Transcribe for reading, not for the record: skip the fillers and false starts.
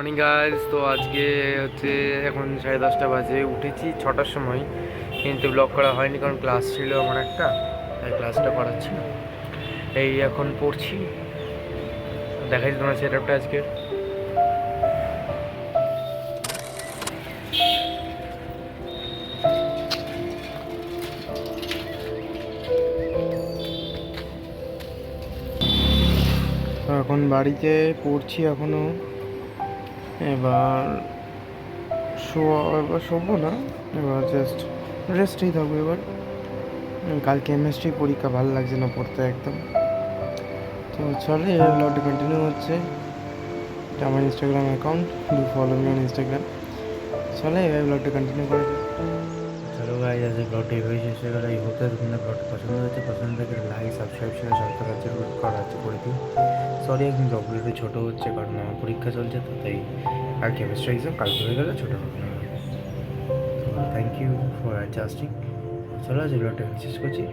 Morning guys. তো আজকে হচ্ছে এখন 10:30 বাজে, উঠেছি 6টার সময়, কিন্তু ব্লগ করা হয়নি কারণ ক্লাস ছিল আমার একটা, তাই ক্লাসটা করাচ্ছি না। এই এখন পড়ছি, দেখাচ্ছি তোমার সেট আপটা আজকে। এখন বাড়িতে পড়ছি এখনো, এবার এবার শোবো না, এবার জাস্ট রেস্টেই থাকবো। এবার কাল কেমিস্ট্রি পরীক্ষা, ভালো লাগছে না পড়তে একদম। তো চলে, এবার ব্লগটা কন্টিনিউ হচ্ছে। এটা আমার Instagram account, do follow me on Instagram. চলে এবার ব্লগটা কন্টিনিউ করা যাক। চলো গাইজ, আজ ব্লগটা এইভাবে শেষ হয়ে গেল। এই হতে তোমাদের ব্লগটা পছন্দ হয়েছে, পছন্দ থেকে লাইক সাবস্ক্রাইব শেয়ার সব কাজের করা আছে করে দিই। সরি এখন ব্লগগুলো একটু ছোটো হচ্ছে কারণ আমার পরীক্ষা চলছে, তো তাই। আর কেমিস্ট্রি এক্সাম কালকে হয়ে গেলে ছোটো হবে না। তো থ্যাংক ইউ ফর অ্যাডজাস্টিং। চলো আজ ব্লগটা শেষ করছি।